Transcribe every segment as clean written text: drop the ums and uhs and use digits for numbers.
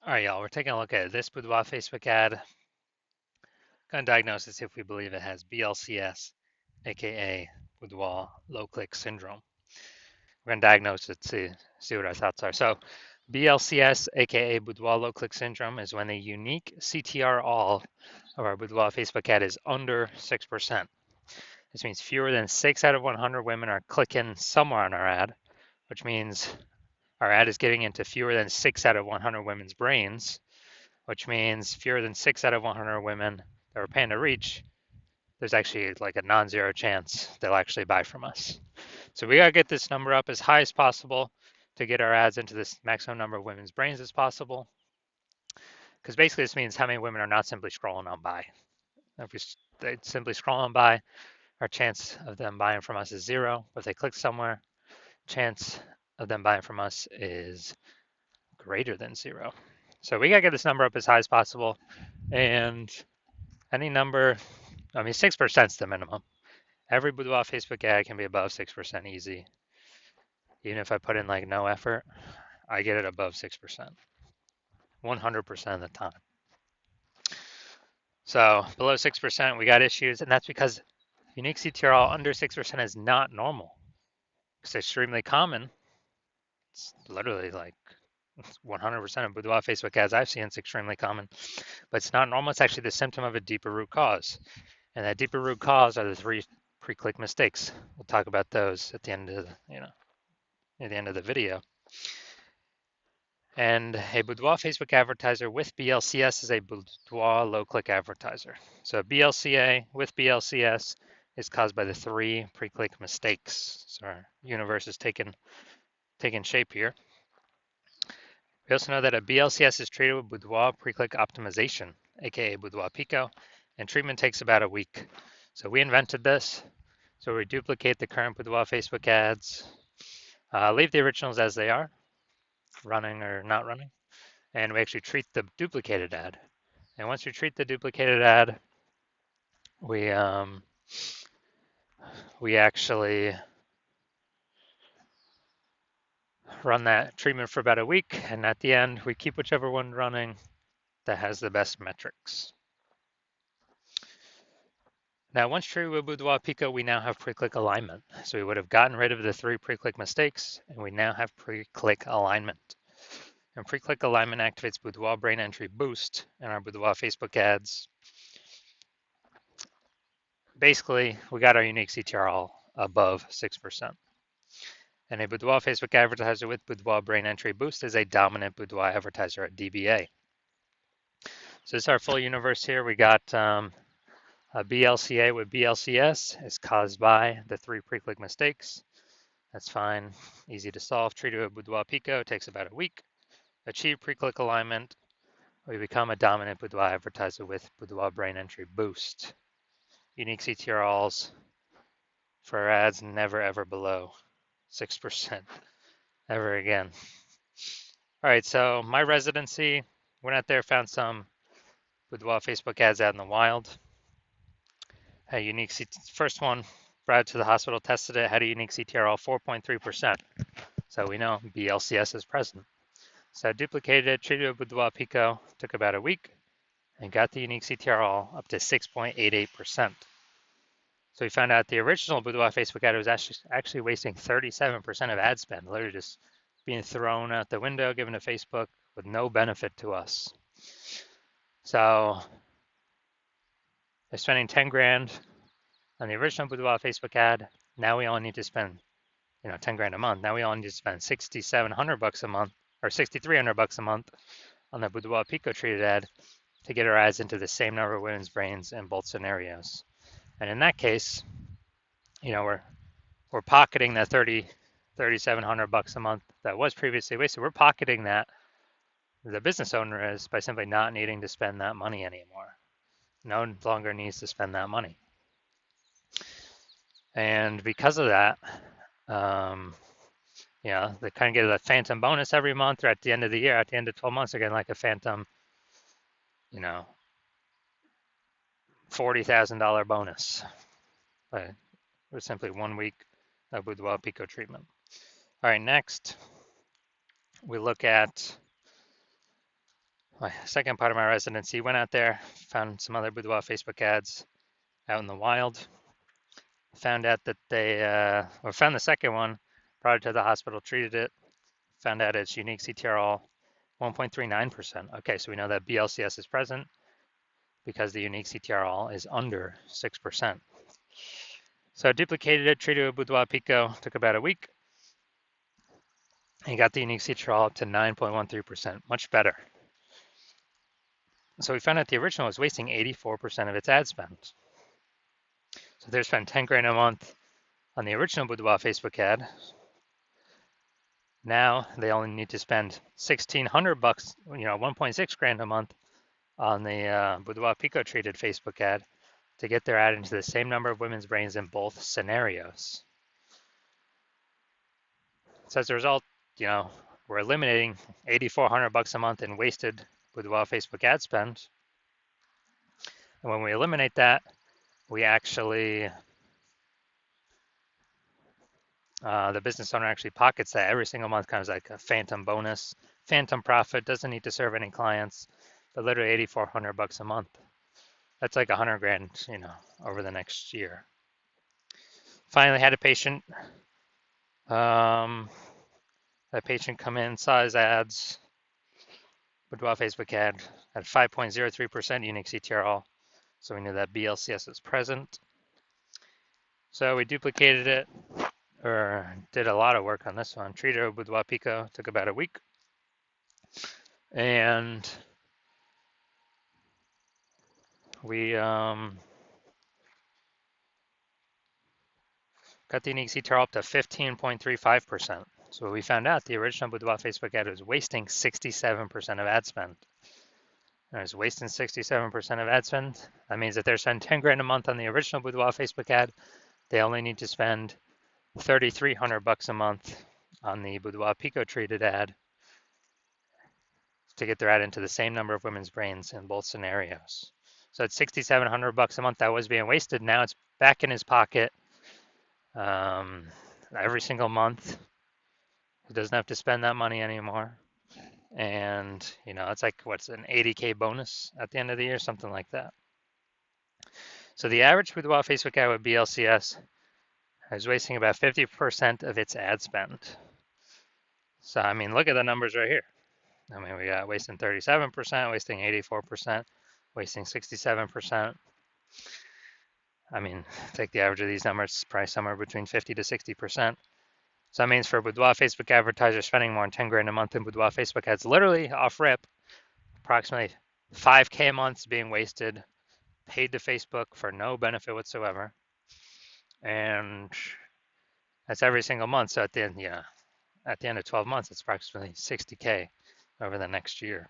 All right, y'all, we're taking a look at this Boudoir Facebook ad. Going to diagnose it, see if we believe it has BLCS, aka Boudoir low click syndrome. We're going to diagnose it, see what our thoughts are. So, BLCS, aka Boudoir low click syndrome, is when the unique CTR all of our Boudoir Facebook ad is under 6%. This means fewer than 6 out of 100 women are clicking somewhere on our ad, which means our ad is getting into fewer than 6 out of 100 women's brains, which means fewer than 6 out of 100 women that we're paying to reach, there's actually like a non-zero chance they'll actually buy from us. So we gotta get this number up as high as possible to get our ads into this maximum number of women's brains as possible. Because basically this means how many women are not simply scrolling on by. If they simply scroll on by, our chance of them buying from us is zero. If they click somewhere, chance of them buying from us is greater than zero. So we gotta get this number up as high as possible. And any number, I mean, 6% is the minimum. Every Boudoir Facebook ad can be above 6% easy. Even if I put in like no effort, I get it above 6%, 100% of the time. So below 6%, we got issues, and that's because unique CTRL under 6% is not normal. It's extremely common. It's literally like 100% of Boudoir Facebook ads I've seen, it's extremely common, but it's not normal. It's actually the symptom of a deeper root cause. And that deeper root cause are the 3 pre-click mistakes. We'll talk about those at the end of at the end of the video. And a Boudoir Facebook advertiser with BLCS is a Boudoir low-click advertiser. So BLCA with BLCS is caused by the 3 pre-click mistakes. So our universe is taking shape here. We also know that a BLCS is treated with Boudoir pre-click optimization, aka Boudoir Pico, and treatment takes about a week. So we invented this. So we duplicate the current Boudoir Facebook ads, leave the originals as they are, running or not running, and we actually treat the duplicated ad. And once we treat the duplicated ad, we actually run that treatment for about a week, and at the end, we keep whichever one running that has the best metrics. Now, once treated with Boudoir Pico, we now have pre-click alignment. So we would have gotten rid of the 3 pre-click mistakes, and we now have pre-click alignment. And pre-click alignment activates Boudoir brain entry boost in our Boudoir Facebook ads. Basically, we got our unique CTRL above 6%. And a Boudoir Facebook advertiser with Boudoir brain entry boost is a dominant Boudoir advertiser at DBA. So this is our full universe here. We got a BLCA with BLCS is caused by the 3 pre-click mistakes. That's fine, easy to solve. Treated with Boudoir Pico takes about a week. Achieve pre-click alignment. We become a dominant Boudoir advertiser with Boudoir brain entry boost. Unique CTRLs for our ads never ever below 6% ever again. All right, so my residency, went out there, found some Boudoir Facebook ads out in the wild. A unique first one, brought it to the hospital, tested it, had a unique CTRL 4.3%. So we know BLCS is present. So I duplicated it, treated it with Boudoir Pico, took about a week, and got the unique CTRL up to 6.88%. So we found out the original Boudoir Facebook ad was actually wasting 37% of ad spend, literally just being thrown out the window, given to Facebook with no benefit to us. So they're spending 10 grand on the original Boudoir Facebook ad. Now we only need to spend, 10 grand a month. Now we only need to spend $6,700 a month or $6,300 a month on the Boudoir Pico treated ad to get our ads into the same number of women's brains in both scenarios. And in that case, we're pocketing that $3,700 a month that was previously wasted. We're pocketing that. The business owner is by simply not needing to spend that money anymore. No longer needs to spend that money. And because of that, they kind of get a phantom bonus every month, or at the end of the year, at the end of 12 months, they're getting like a phantom, $40,000 bonus. But it was simply 1 week of Boudoir Pico treatment. All right, next, we look at my second part of my residency, went out there, found some other Boudoir Facebook ads out in the wild. Found out that or found the second one, brought it to the hospital, treated it, found out its unique CTRL 1.39%. Okay, so we know that BLCS is present because the unique CTRL is under 6%. So I duplicated it, treated it with Boudoir Pico, took about a week, and got the unique CTRL up to 9.13%, much better. So we found out the original was wasting 84% of its ad spend. So they're spending 10 grand a month on the original Boudoir Facebook ad. Now they only need to spend $1,600, 1.6 grand a month on the Boudoir Pico treated Facebook ad to get their ad into the same number of women's brains in both scenarios. So as a result, we're eliminating $8,400 a month in wasted Boudoir Facebook ad spend. And when we eliminate that, we actually, the business owner actually pockets that every single month, kind of like a phantom bonus, phantom profit, doesn't need to serve any clients, but literally $8,400 a month. That's like 100 grand, over the next year. Finally had a patient. That patient come in, saw his ads, Boudoir Facebook ad at 5.03% unique CTRL. So we knew that BLCS is present. So we duplicated it, or did a lot of work on this one. Treated it with Boudoir Pico, took about a week. And we got the unique CTRL up to 15.35%. So we found out the original Boudoir Facebook ad was wasting 67% of ad spend. And it's wasting 67% of ad spend. That means that they're spending 10 grand a month on the original Boudoir Facebook ad. They only need to spend $3,300 a month on the Boudoir Pico treated ad to get their ad into the same number of women's brains in both scenarios. So it's $6,700 a month that was being wasted. Now it's back in his pocket every single month. He doesn't have to spend that money anymore. And, it's like, what's an 80K bonus at the end of the year, something like that. So the average Boudoir Facebook ad with BLCS is wasting about 50% of its ad spend. So, look at the numbers right here. We got wasting 37%, wasting 84%, wasting 67%. Take the average of these numbers, it's probably somewhere between 50 to 60%. So that means for Boudoir Facebook advertisers spending more than 10 grand a month in Boudoir Facebook ads, literally off rip, approximately 5K a month is being wasted, paid to Facebook for no benefit whatsoever. And that's every single month. So at the end of 12 months, it's approximately 60K over the next year.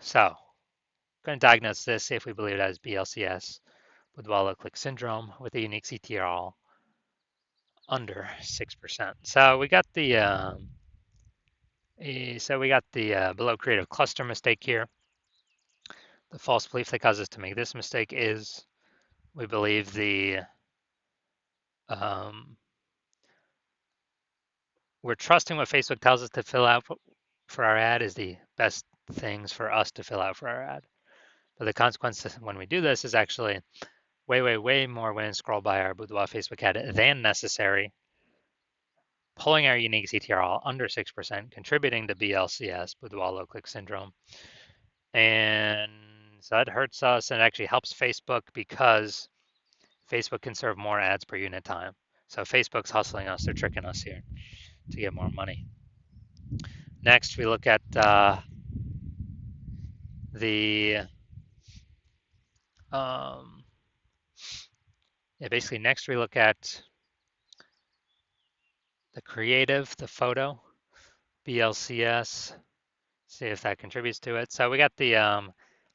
So I'm going to diagnose this, see if we believe it has BLCS, Boudoir low click syndrome with a unique CTRL under 6%. So we got the below creative cluster mistake here. The false belief that causes us to make this mistake is we believe we're trusting what Facebook tells us to fill out for our ad is the best things for us to fill out for our ad. But the consequence when we do this is actually way more women scroll by our Boudoir Facebook ad than necessary, pulling our unique CTRL under 6%, contributing to BLCS, Boudoir low click syndrome. And so that hurts us and it actually helps Facebook because Facebook can serve more ads per unit time. So Facebook's hustling us, they're tricking us here to get more money. Next, we look at next we look at the creative, the photo, BLCS, see if that contributes to it. So we got the,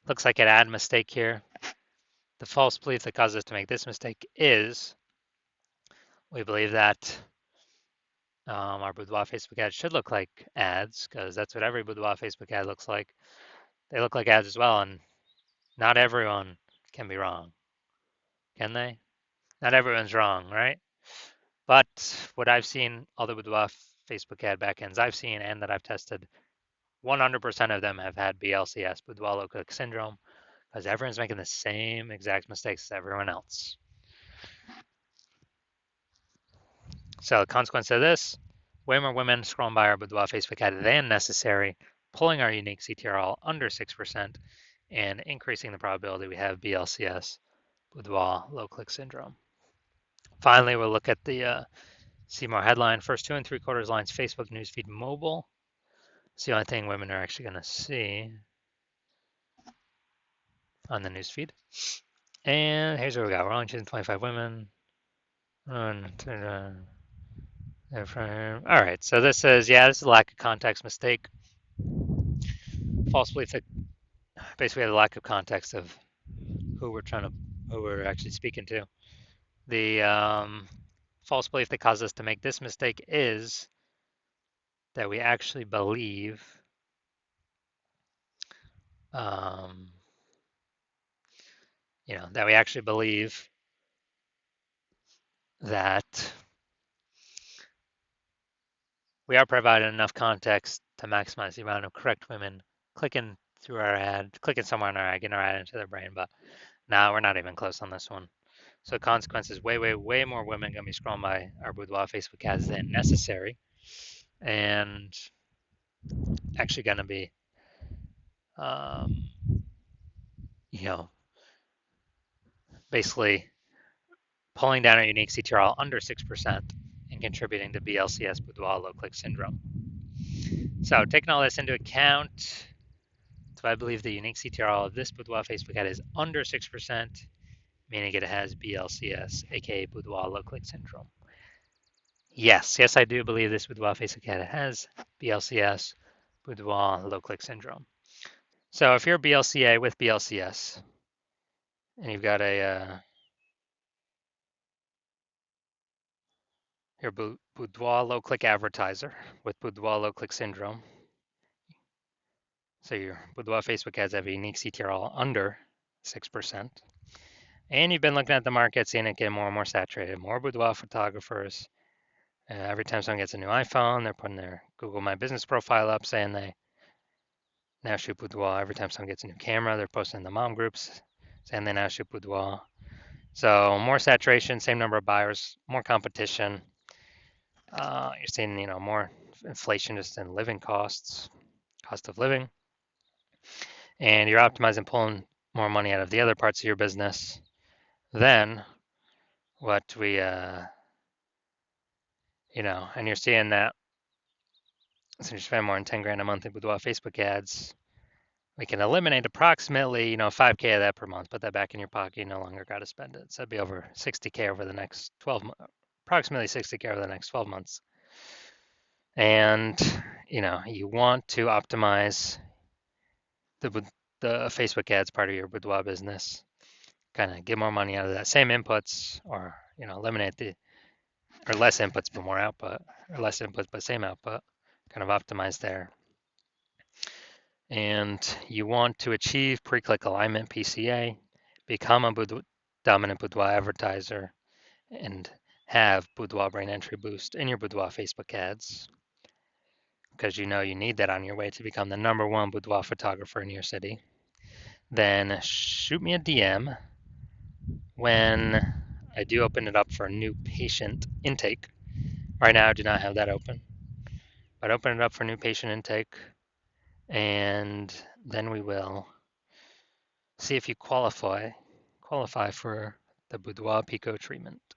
looks like an ad mistake here. The false belief that causes us to make this mistake is we believe that our Boudoir Facebook ad should look like ads because that's what every Boudoir Facebook ad looks like. They look like ads as well, and not everyone can be wrong, can they? Not everyone's wrong, right? But what I've seen, all the Boudoir Facebook ad backends I've seen and that I've tested, 100% of them have had BLCS, Boudoir low click syndrome, because everyone's making the same exact mistakes as everyone else. So the consequence of this, way more women scrolling by our Boudoir Facebook ad than necessary, pulling our unique CTRL under 6%, and increasing the probability we have BLCS, Boudoir low click syndrome. Finally, we'll look at the see more headline. First 2 3/4 lines, Facebook newsfeed mobile. It's the only thing women are actually going to see on the newsfeed. And here's what we got. We're only choosing 25 women. All right, so this says, yeah, this is a lack of context mistake. False belief that basically the lack of context of who we're actually speaking to. The false belief that caused us to make this mistake is that we actually believe that we actually believe that we are providing enough context to maximize the amount of correct women clicking through our ad, clicking somewhere on our ad, getting our ad into their brain. But now we're not even close on this one. So consequences, way, way, way more women going to be scrolling by our Boudoir Facebook ads than necessary. And actually going to be, basically pulling down our unique CTRL under 6% and contributing to BLCS, Boudoir low click syndrome. So taking all this into account, do I believe the unique CTRL of this Boudoir Facebook ad is under 6%, meaning it has BLCS, aka Boudoir low click syndrome? Yes, I do believe this Boudoir Facebook ad has BLCS, Boudoir low click syndrome. So if you're BLCA with BLCS, and you've got your Boudoir low click advertiser with Boudoir low click syndrome, so your Boudoir Facebook ads have a unique CTRL under 6%, and you've been looking at the market, seeing it get more and more saturated, more Boudoir photographers. Every time someone gets a new iPhone, they're putting their Google My Business profile up saying they now shoot Boudoir. Every time someone gets a new camera, they're posting in the mom groups saying they now shoot Boudoir. So more saturation, same number of buyers, more competition. You're seeing, more inflation just in living costs, cost of living, and you're optimizing, pulling more money out of the other parts of your business than what we, and you're seeing that since you spend more than 10 grand a month in Boudoir Facebook ads, we can eliminate approximately, 5K of that per month, put that back in your pocket, you no longer got to spend it. So it'd be over 60K over the next 12 months, approximately 60K over the next 12 months. And, you want to optimize the Facebook ads part of your Boudoir business, kind of get more money out of that same inputs, or, eliminate or less inputs but more output, or less inputs but same output, kind of optimize there. And you want to achieve pre-click alignment, PCA, become a dominant Boudoir advertiser, and have Boudoir brain entry boost in your Boudoir Facebook ads, because you need that on your way to become the #1 Boudoir photographer in your city. Then shoot me a DM when I do open it up for a new patient intake. Right now I do not have that open, but open it up for new patient intake, and then we will see if you qualify for the Boudoir Pico treatment.